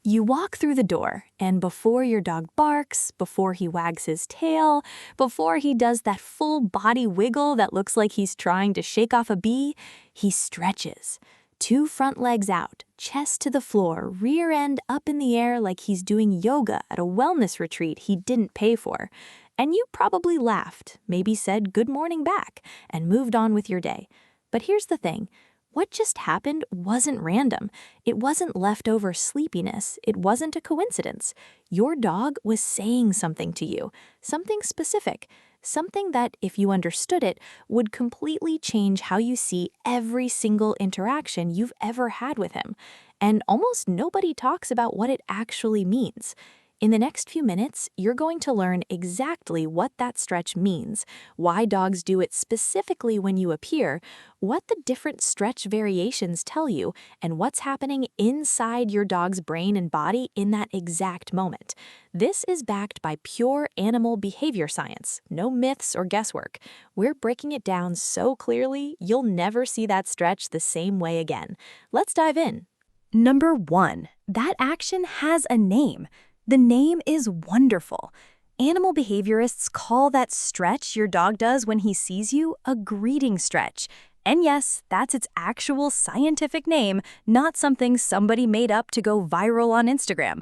You walk through the door, and before your dog barks, before he wags his tail, before he does that full body wiggle that looks like he's trying to shake off a bee, he stretches. Two front legs out, chest to the floor, rear end up in the air like he's doing yoga at a wellness retreat he didn't pay for. And you probably laughed, maybe said good morning back, and moved on with your day. But here's the thing. What just happened wasn't random. It wasn't leftover sleepiness. It wasn't a coincidence. Your dog was saying something to you, something specific, something that, if you understood it, would completely change how you see every single interaction you've ever had with him. And almost nobody talks about what it actually means. In the next few minutes, you're going to learn exactly what that stretch means, why dogs do it specifically when you appear, what the different stretch variations tell you, and what's happening inside your dog's brain and body in that exact moment. This is backed by pure animal behavior science, no myths or guesswork. We're breaking it down so clearly, you'll never see that stretch the same way again. Let's dive in. Number 1, that action has a name. The name is wonderful. Animal behaviorists call that stretch your dog does when he sees you a greeting stretch. And yes, that's its actual scientific name, not something somebody made up to go viral on Instagram.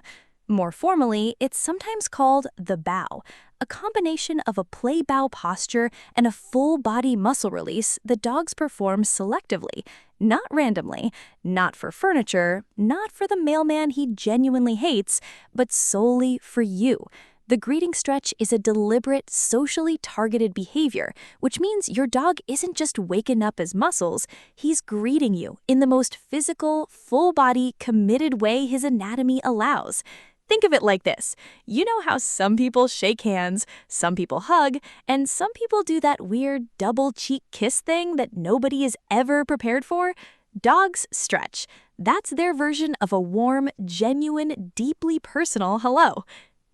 More formally, it's sometimes called the bow, a combination of a play bow posture and a full body muscle release that dogs perform selectively, not randomly, not for furniture, not for the mailman he genuinely hates, but solely for you. The greeting stretch is a deliberate, socially targeted behavior, which means your dog isn't just waking up his muscles, he's greeting you in the most physical, full-body, committed way his anatomy allows. Think of it like this. You know how some people shake hands, some people hug, and some people do that weird double cheek kiss thing that nobody is ever prepared for? Dogs stretch. That's their version of a warm, genuine, deeply personal hello.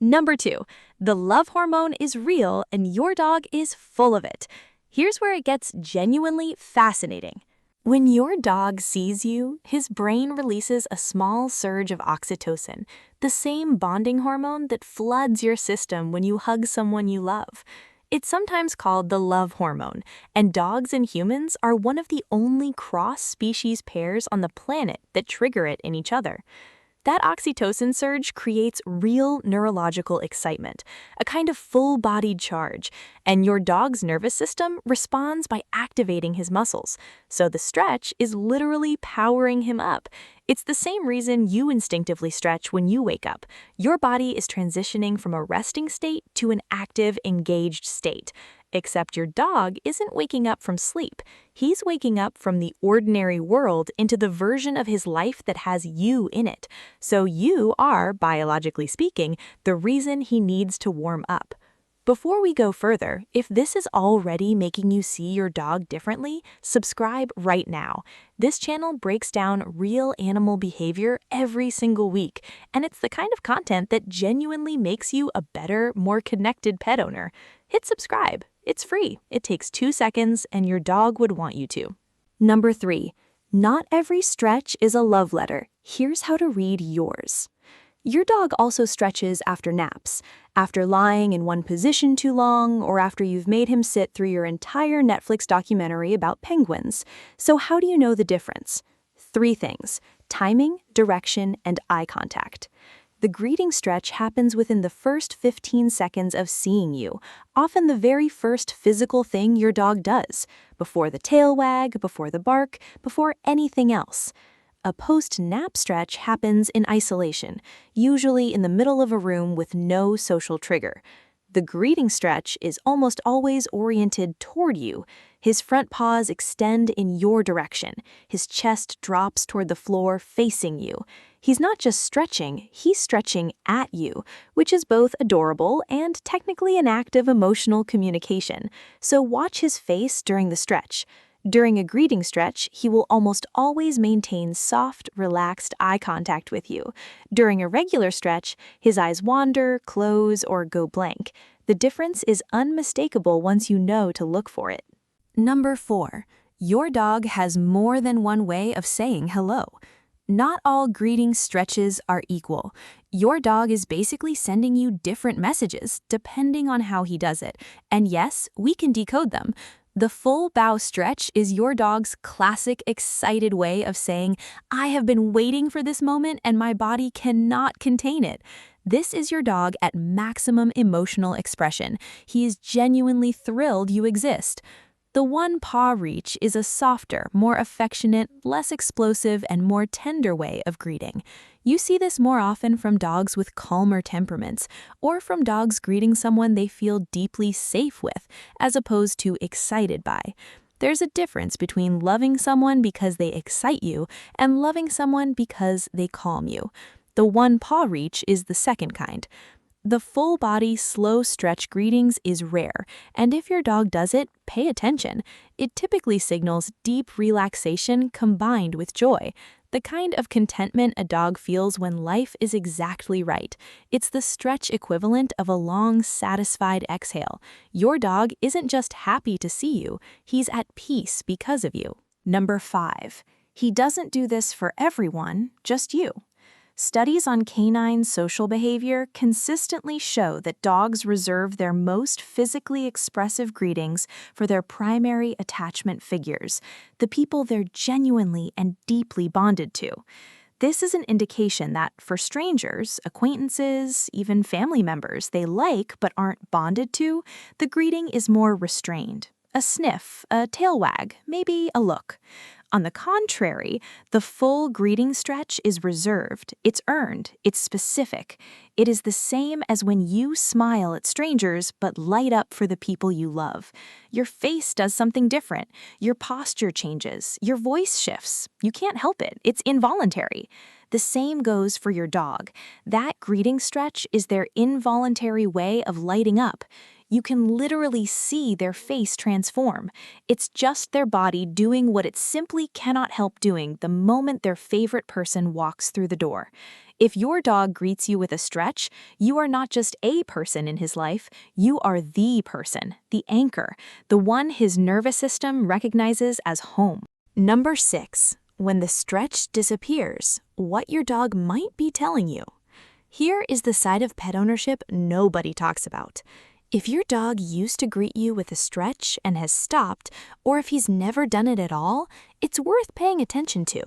Number 2, the love hormone is real and your dog is full of it. Here's where it gets genuinely fascinating. When your dog sees you, his brain releases a small surge of oxytocin, the same bonding hormone that floods your system when you hug someone you love. It's sometimes called the love hormone, and dogs and humans are one of the only cross-species pairs on the planet that trigger it in each other. That oxytocin surge creates real neurological excitement, a kind of full-bodied charge, and your dog's nervous system responds by activating his muscles. So the stretch is literally powering him up. It's the same reason you instinctively stretch when you wake up. Your body is transitioning from a resting state to an active, engaged state. Except your dog isn't waking up from sleep. He's waking up from the ordinary world into the version of his life that has you in it. So you are, biologically speaking, the reason he needs to warm up. Before we go further, if this is already making you see your dog differently, subscribe right now. This channel breaks down real animal behavior every single week, and it's the kind of content that genuinely makes you a better, more connected pet owner. Hit subscribe. It's free. It takes 2 seconds, and your dog would want you to. Number 3, not every stretch is a love letter. Here's how to read yours. Your dog also stretches after naps, after lying in one position too long, or after you've made him sit through your entire Netflix documentary about penguins. So how do you know the difference? 3 things: timing, direction, and eye contact. The greeting stretch happens within the first 15 seconds of seeing you, often the very first physical thing your dog does, before the tail wag, before the bark, before anything else. A post-nap stretch happens in isolation, usually in the middle of a room with no social trigger. The greeting stretch is almost always oriented toward you. His front paws extend in your direction. His chest drops toward the floor facing you. He's not just stretching, he's stretching at you, which is both adorable and technically an act of emotional communication. So watch his face during the stretch. During a greeting stretch, he will almost always maintain soft, relaxed eye contact with you. During a regular stretch, his eyes wander, close, or go blank. The difference is unmistakable once you know to look for it. Number 4, your dog has more than one way of saying hello. Not all greeting stretches are equal. Your dog is basically sending you different messages depending on how he does it. And yes, we can decode them. The full bow stretch is your dog's classic excited way of saying, I have been waiting for this moment and my body cannot contain it. This is your dog at maximum emotional expression. He is genuinely thrilled you exist. The one paw reach is a softer, more affectionate, less explosive, and more tender way of greeting. You see this more often from dogs with calmer temperaments, or from dogs greeting someone they feel deeply safe with, as opposed to excited by. There's a difference between loving someone because they excite you and loving someone because they calm you. The one paw reach is the second kind. The full-body, slow stretch greetings is rare, and if your dog does it, pay attention. It typically signals deep relaxation combined with joy, the kind of contentment a dog feels when life is exactly right. It's the stretch equivalent of a long, satisfied exhale. Your dog isn't just happy to see you, he's at peace because of you. Number 5. He doesn't do this for everyone, just you. Studies on canine social behavior consistently show that dogs reserve their most physically expressive greetings for their primary attachment figures, the people they're genuinely and deeply bonded to. This is an indication that for strangers, acquaintances, even family members they like but aren't bonded to, the greeting is more restrained. A sniff, a tail wag, maybe a look. On the contrary, the full greeting stretch is reserved, it's earned, it's specific. It is the same as when you smile at strangers but light up for the people you love. Your face does something different, your posture changes, your voice shifts. You can't help it, it's involuntary. The same goes for your dog. That greeting stretch is their involuntary way of lighting up. You can literally see their face transform. It's just their body doing what it simply cannot help doing the moment their favorite person walks through the door. If your dog greets you with a stretch, you are not just a person in his life, you are the person, the anchor, the one his nervous system recognizes as home. Number 6. When the stretch disappears, what your dog might be telling you. Here is the side of pet ownership nobody talks about. If your dog used to greet you with a stretch and has stopped, or if he's never done it at all, it's worth paying attention to.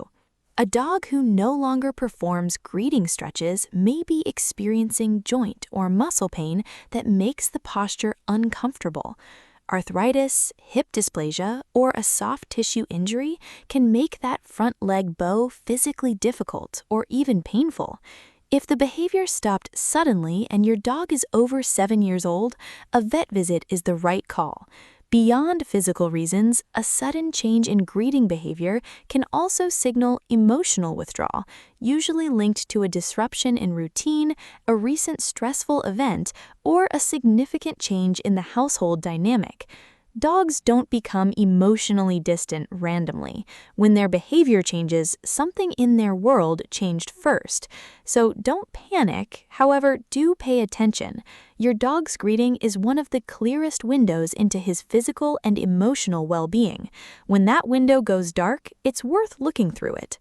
A dog who no longer performs greeting stretches may be experiencing joint or muscle pain that makes the posture uncomfortable. Arthritis, hip dysplasia, or a soft tissue injury can make that front leg bow physically difficult or even painful. If the behavior stopped suddenly and your dog is over 7 years old, a vet visit is the right call. Beyond physical reasons, a sudden change in greeting behavior can also signal emotional withdrawal, usually linked to a disruption in routine, a recent stressful event, or a significant change in the household dynamic. Dogs don't become emotionally distant randomly. When their behavior changes, something in their world changed first. So don't panic, however, do pay attention. Your dog's greeting is one of the clearest windows into his physical and emotional well-being. When that window goes dark, it's worth looking through it.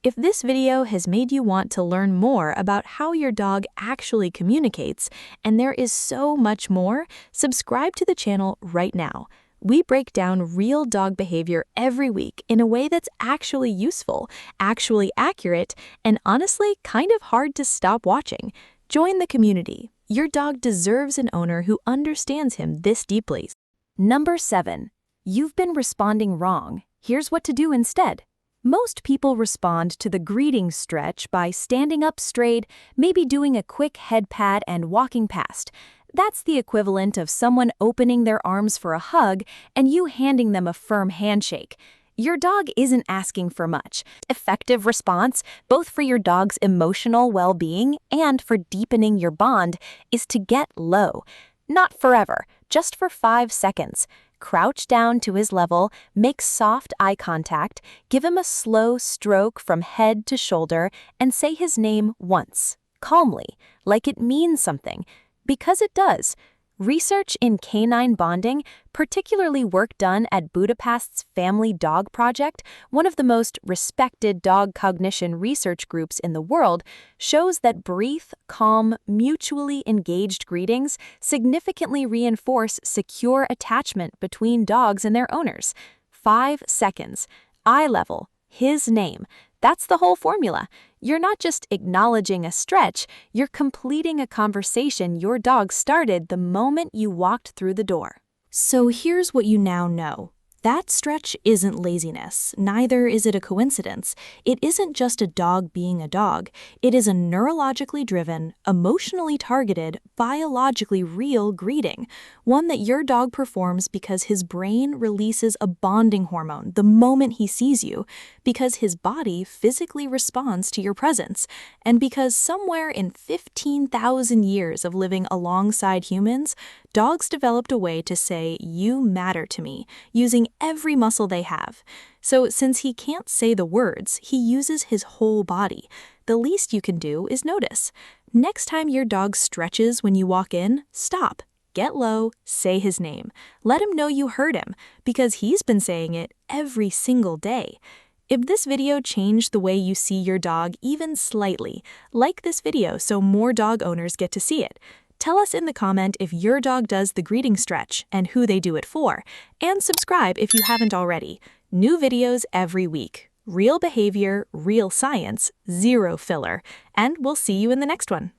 If this video has made you want to learn more about how your dog actually communicates, and there is so much more, subscribe to the channel right now. We break down real dog behavior every week in a way that's actually useful, actually accurate, and honestly kind of hard to stop watching. Join the community. Your dog deserves an owner who understands him this deeply. Number 7. You've been responding wrong. Here's what to do instead. Most people respond to the greeting stretch by standing up straight, maybe doing a quick head pat and walking past. That's the equivalent of someone opening their arms for a hug and you handing them a firm handshake. Your dog isn't asking for much. Effective response, both for your dog's emotional well-being and for deepening your bond, is to get low. Not forever, just for 5 seconds. Crouch down to his level, make soft eye contact, give him a slow stroke from head to shoulder, and say his name once, calmly, like it means something. Because it does. Research in canine bonding, particularly work done at Budapest's Family Dog Project, one of the most respected dog cognition research groups in the world, shows that brief, calm, mutually engaged greetings significantly reinforce secure attachment between dogs and their owners. 5 seconds, eye level, his name. That's the whole formula. You're not just acknowledging a stretch, you're completing a conversation your dog started the moment you walked through the door. So here's what you now know. That stretch isn't laziness, neither is it a coincidence. It isn't just a dog being a dog. It is a neurologically driven, emotionally targeted, biologically real greeting, one that your dog performs because his brain releases a bonding hormone the moment he sees you, because his body physically responds to your presence, and because somewhere in 15,000 years of living alongside humans, dogs developed a way to say, "You matter to me," using every muscle they have. So since he can't say the words, he uses his whole body. The least you can do is notice. Next time your dog stretches when you walk in, stop. Get low, say his name. Let him know you heard him, because he's been saying it every single day. If this video changed the way you see your dog even slightly, like this video so more dog owners get to see it. Tell us in the comment if your dog does the greeting stretch and who they do it for, and subscribe if you haven't already. New videos every week. Real behavior, real science, zero filler, and we'll see you in the next one.